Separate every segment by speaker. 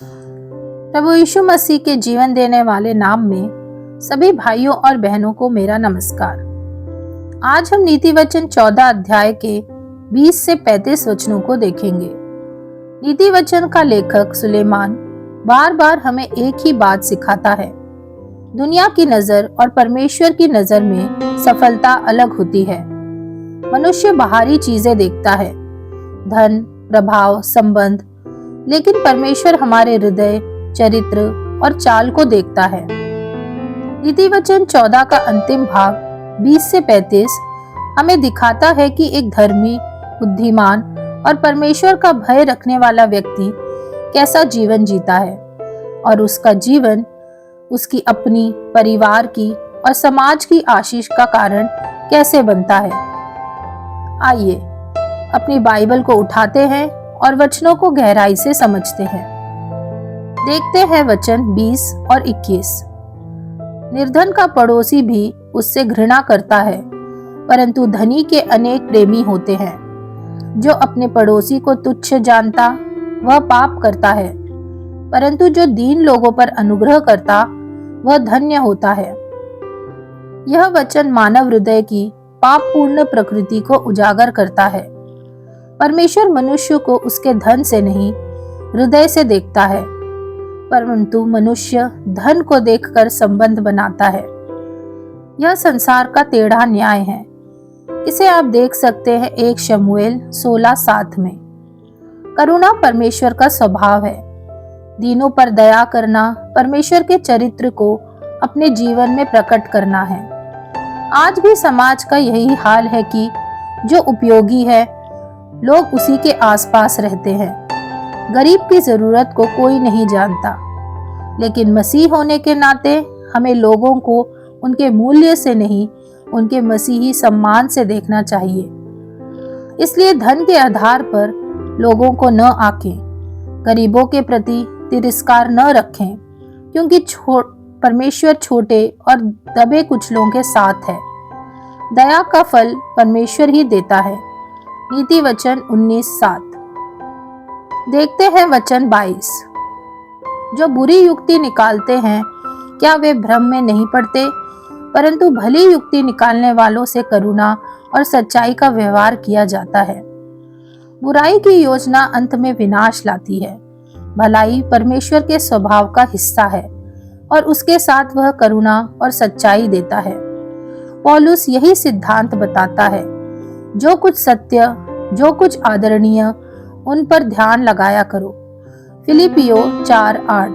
Speaker 1: प्रभु यीशु मसीह के जीवन देने वाले नाम में सभी भाइयों और बहनों को मेरा नमस्कार। आज हम नीति वचन 14 अध्याय के 20 से 35 वचनों को देखेंगे। नीति वचन का लेखक सुलेमान बार बार हमें एक ही बात सिखाता है। दुनिया की नजर और परमेश्वर की नजर में सफलता अलग होती है। मनुष्य बाहरी चीजें देखता है, धन, प्रभाव, संबंध, लेकिन परमेश्वर हमारे हृदय, चरित्र और चाल को देखता है। नीति वचन 14 का अंतिम भाग 20 से 35 हमें दिखाता है कि एक धर्मी, बुद्धिमान और परमेश्वर का भय रखने वाला व्यक्ति कैसा जीवन जीता है और उसका जीवन उसकी अपनी, परिवार की और समाज की आशीष का कारण कैसे बनता है। आइए अपनी बाइबल को उठाते हैं और वचनों को गहराई से समझते हैं। देखते हैं वचन 20 और 21। निर्धन का पड़ोसी भी उससे घृणा करता है, परंतु धनी के अनेक प्रेमी होते हैं। जो अपने पड़ोसी को तुच्छ जानता वह पाप करता है, परंतु जो दीन लोगों पर अनुग्रह करता वह धन्य होता है। यह वचन मानव हृदय की पापपूर्ण प्रकृति को उजागर करता है। परमेश्वर मनुष्य को उसके धन से नहीं, हृदय से देखता है, परंतु मनुष्य धन को देखकर संबंध बनाता है। यह संसार का टेढ़ा न्याय है। इसे आप देख सकते हैं 1 शमूएल 16:7 में। करुणा परमेश्वर का स्वभाव है। दीनों पर दया करना परमेश्वर के चरित्र को अपने जीवन में प्रकट करना है। आज भी समाज का यही हाल है कि जो उपयोगी है लोग उसी के आसपास रहते हैं। गरीब की जरूरत को कोई नहीं जानता, लेकिन मसीह होने के नाते हमें लोगों को उनके मूल्य से नहीं, उनके मसीही सम्मान से देखना चाहिए। इसलिए धन के आधार पर लोगों को न आंकें, गरीबों के प्रति तिरस्कार न रखें, क्योंकि परमेश्वर छोटे और दबे कुचलों के साथ है। दया का फल परमेश्वर ही देता है। नीति वचन 19:7। देखते हैं वचन 22। जो बुरी युक्ति निकालते हैं क्या वे भ्रम में नहीं पड़ते? परंतु भली युक्ति निकालने वालों से करुणा और सच्चाई का व्यवहार किया जाता है। बुराई की योजना अंत में विनाश लाती है। भलाई परमेश्वर के स्वभाव का हिस्सा है और उसके साथ वह करुणा और सच्चाई देता है। पौलुस यही सिद्धांत बताता है। जो कुछ सत्य, जो कुछ आदरणीय, उन पर ध्यान लगाया करो। फिलिपियो 4:8।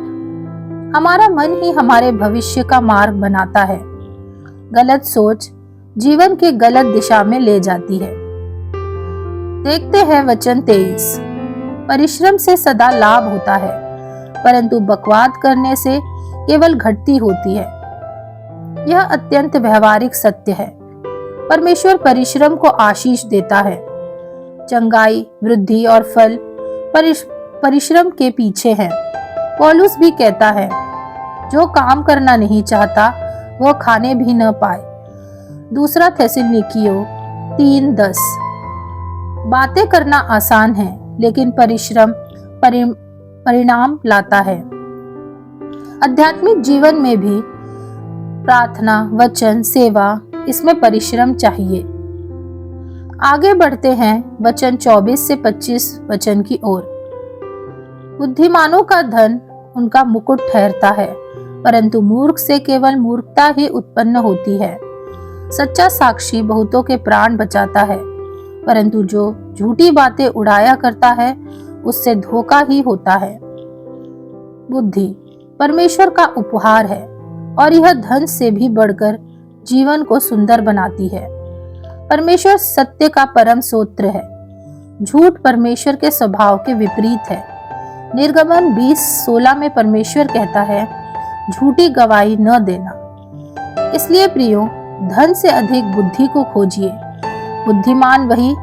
Speaker 1: हमारा मन ही हमारे भविष्य का मार्ग बनाता है। गलत सोच जीवन के गलत दिशा में ले जाती है। देखते हैं वचन 23। परिश्रम से सदा लाभ होता है, परंतु बकवाद करने से केवल घटती होती है। यह अत्यंत व्यवहारिक सत्य है। परमेश्वर परिश्रम को आशीष देता है। चंगाई, वृद्धि और फल परिश्रम के पीछे हैं। पौलुस भी कहता है, जो काम करना नहीं चाहता वह खाने भी न पाए। 2 थिस्सलुनीकियों 3:10। बातें करना आसान है, लेकिन परिश्रम परिणाम लाता है। आध्यात्मिक जीवन में भी प्रार्थना, वचन, सेवा, इसमें परिश्रम चाहिए। आगे बढ़ते हैं वचन 24 से 25 वचन की ओर। बुद्धिमानों का धन उनका मुकुट ठहरता है, परंतु मूर्ख से केवल मूर्खता ही उत्पन्न होती है। सच्चा साक्षी बहुतों के प्राण बचाता है, परंतु जो झूठी बातें उड़ाया करता है उससे धोखा ही होता है। बुद्धि परमेश्वर का उपहार है और यह धन से भी बढ़कर जीवन को सुंदर बनाती है। परमेश्वर सत्य का परम स्रोत है। झूठ परमेश्वर के स्वभाव के विपरीत है। निर्गमन 20:16 में परमेश्वर कहता है, झूठी गवाही न देना। इसलिए प्रियो, धन से अधिक बुद्धि को खोजिए। बुद्धिमान वही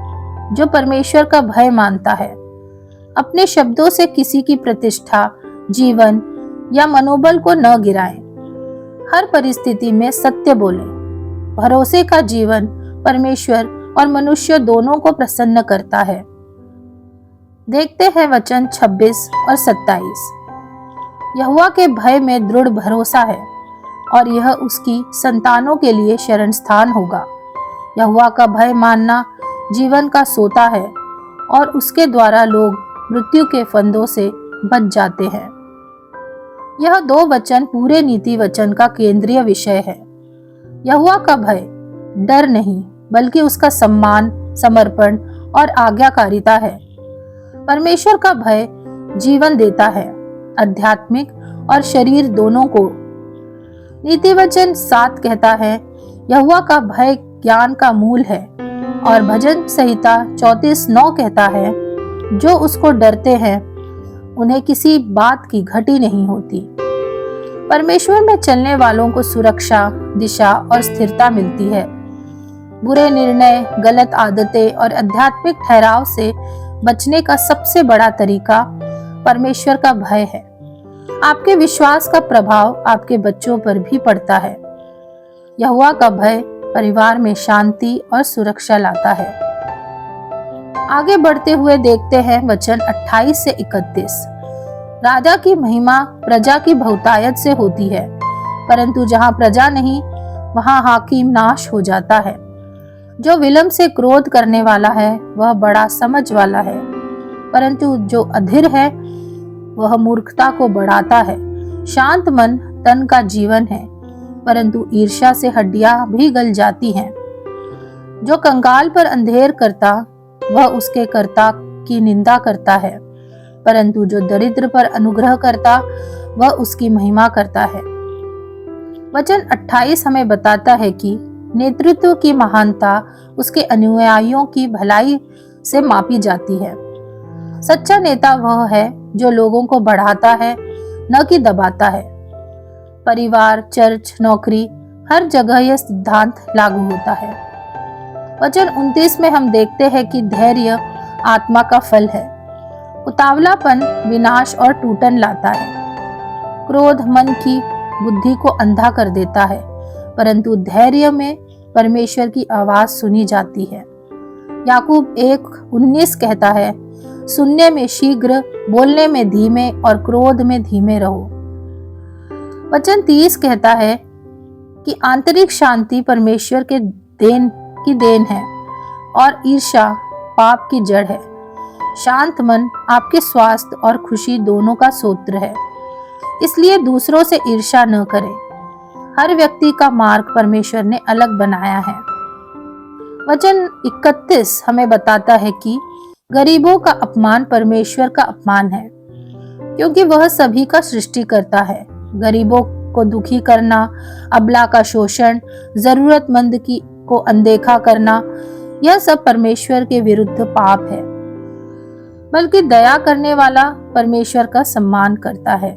Speaker 1: जो परमेश्वर का भय मानता है। अपने शब्दों से किसी की प्रतिष्ठा, जीवन या मनोबल को न गिराएं। हर परिस्थिति में सत्य बोलें। भरोसे का जीवन परमेश्वर और मनुष्य दोनों को प्रसन्न करता है। देखते हैं वचन 26 और 27। यहोवा के भय में दृढ़ भरोसा है और यह उसकी संतानों के लिए शरण स्थान होगा। यहोवा का भय मानना जीवन का सोता है और उसके द्वारा लोग मृत्यु के फंदों से बच जाते हैं। यह 2 वचन पूरे नीति वचन का केंद्रीय विषय है। यहोवा का भय डर नहीं बल्कि उसका सम्मान, समर्पण और आज्ञाकारिता है। परमेश्वर का भय जीवन देता है, आध्यात्मिक और शरीर दोनों को। नीति वचन 7 कहता है, यहोवा का भय ज्ञान का मूल है। और भजन संहिता 34:9 कहता है, जो उसको डरते हैं उन्हें किसी बात की घटी नहीं होती। परमेश्वर में चलने वालों को सुरक्षा, दिशा और स्थिरता मिलती है। बुरे निर्णय, गलत आदतें और आध्यात्मिक ठहराव से बचने का सबसे बड़ा तरीका परमेश्वर का भय है। आपके विश्वास का प्रभाव आपके बच्चों पर भी पड़ता है। यहोवा का भय परिवार में शांति और सुरक्षा लाता है। आगे बढ़ते हुए देखते हैं वचन 28 से 31। राजा की महिमा प्रजा की बहुतायत से होती है, परंतु जहाँ प्रजा नहीं वहाँ हाकिम नाश हो जाता है। जो विलंब से क्रोध करने वाला है वह बड़ा समझ वाला है, परंतु जो अधीर है वह मूर्खता को बढ़ाता है। शांत मन तन का जीवन है, परंतु ईर्ष्या से हड्डियां भी गल जाती हैं। जो कंगाल पर अंधेर करता वह उसके कर्ता की निंदा करता है, परंतु जो दरिद्र पर अनुग्रह करता वह उसकी महिमा करता है। वचन 28 हमें बताता है कि नेतृत्व की महानता उसके अनुयायियों की भलाई से मापी जाती है। सच्चा नेता वह है जो लोगों को बढ़ाता है, न कि दबाता है। परिवार, चर्च, नौकरी, हर जगह यह सिद्धांत लागू होता है। वचन 29 में हम देखते हैं कि धैर्य आत्मा का फल है। उतावलापन विनाश और टूटन लाता है। क्रोध मन की बुद्धि को अंधा कर देता है, परंतु धैर्य में परमेश्वर की आवाज सुनी जाती है। याकूब 1:19 कहता है, सुनने में शीघ्र, बोलने में धीमे और क्रोध में धीमे रहो। वचन 30 कहता है कि आंतरिक शांति परमेश्वर के देन है और ईर्ष्या पाप की जड़ है। शांत मन आपके स्वास्थ्य और खुशी दोनों का सूत्र है। इसलिए दूसरों से ईर्ष्या न करें। हर व्यक्ति का मार्ग परमेश्वर ने अलग बनाया है। वचन 31 हमें बताता है कि गरीबों का अपमान परमेश्वर का अपमान है, क्योंकि वह सभी का सृष्टि करता है। गरीबों को दुखी करना, अबला का शोषण, जरूरतमंद को अनदेखा करना, यह सब परमेश्वर के विरुद्ध पाप है। बल्कि दया करने वाला परमेश्वर का सम्मान करता है।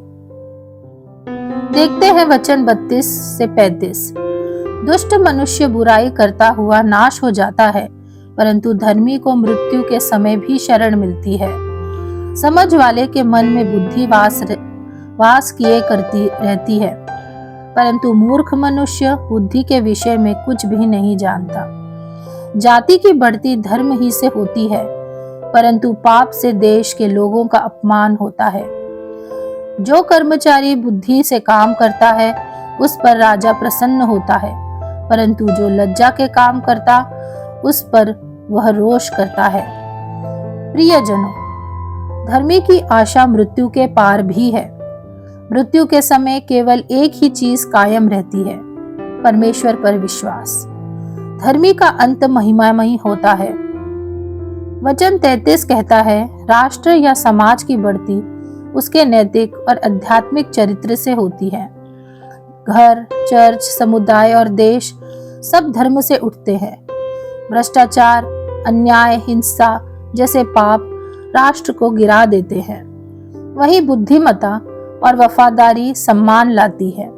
Speaker 1: देखते हैं वचन 32 से 35। दुष्ट मनुष्य बुराई करता हुआ नाश हो जाता है, परंतु धर्मी को मृत्यु के समय भी शरण मिलती है। समझ वाले के मन में बुद्धि वास किए करती रहती है, परंतु मूर्ख मनुष्य बुद्धि के विषय में कुछ भी नहीं जानता। जाति की बढ़ती धर्म ही से होती है, परंतु पाप से देश के लोगों का अपमान होता है। जो कर्मचारी बुद्धि से काम करता है उस पर राजा प्रसन्न होता है, परंतु जो लज्जा के काम करता उस पर वह रोष करता है। प्रियजनों, धर्मी की आशा मृत्यु के पार भी है। मृत्यु के समय केवल एक ही चीज कायम रहती है, परमेश्वर पर विश्वास। धर्मी का अंत महिमामय होता है। वचन 33 कहता है, राष्ट्र या समाज की बढ़ती उसके नैतिक और आध्यात्मिक चरित्र से होती है। घर, चर्च, समुदाय और देश सब धर्म से उठते हैं। भ्रष्टाचार, अन्याय, हिंसा जैसे पाप राष्ट्र को गिरा देते हैं। वही बुद्धिमता और वफादारी सम्मान लाती है।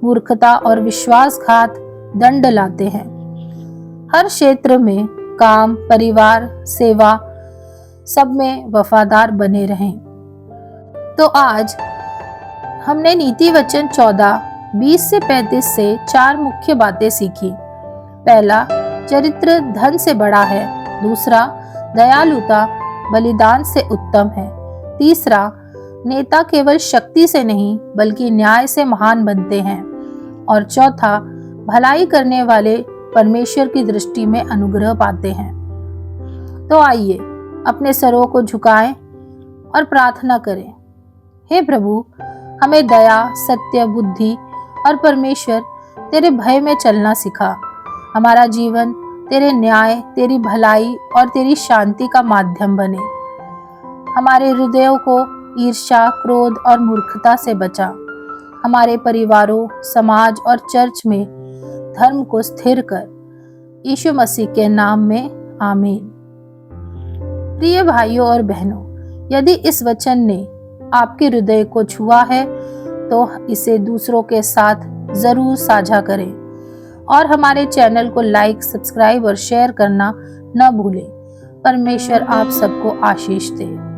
Speaker 1: मूर्खता और विश्वासघात दंड लाते हैं। हर क्षेत्र में काम, परिवार, सेवा सब में वफादार बने रहें। तो आज हमने नीति वचन 14:20 से 35 से 4 मुख्य बातें सीखी। पहला, चरित्र धन से बड़ा है। दूसरा, दयालुता बलिदान से उत्तम है। तीसरा, नेता केवल शक्ति से नहीं बल्कि न्याय से महान बनते हैं। और चौथा, भलाई करने वाले परमेश्वर की दृष्टि में अनुग्रह पाते हैं। तो आइए अपने सरों को झुकाएं और प्रार्थना करें। हे प्रभु, हमें दया, सत्य, बुद्धि और परमेश्वर तेरे भय में चलना सिखा। हमारा जीवन तेरे न्याय, तेरी भलाई और तेरी शांति का माध्यम बने। हमारे हृदयों को ईर्ष्या, क्रोध और मूर्खता से बचा। हमारे परिवारों, समाज और चर्च में धर्म को स्थिर कर। यीशु मसीह के नाम में आमीन। प्रिय भाइयों और बहनों, यदि इस वचन ने आपके हृदय को छुआ है तो इसे दूसरों के साथ जरूर साझा करें और हमारे चैनल को लाइक, सब्सक्राइब और शेयर करना न भूलें। परमेश्वर आप सबको आशीष दे।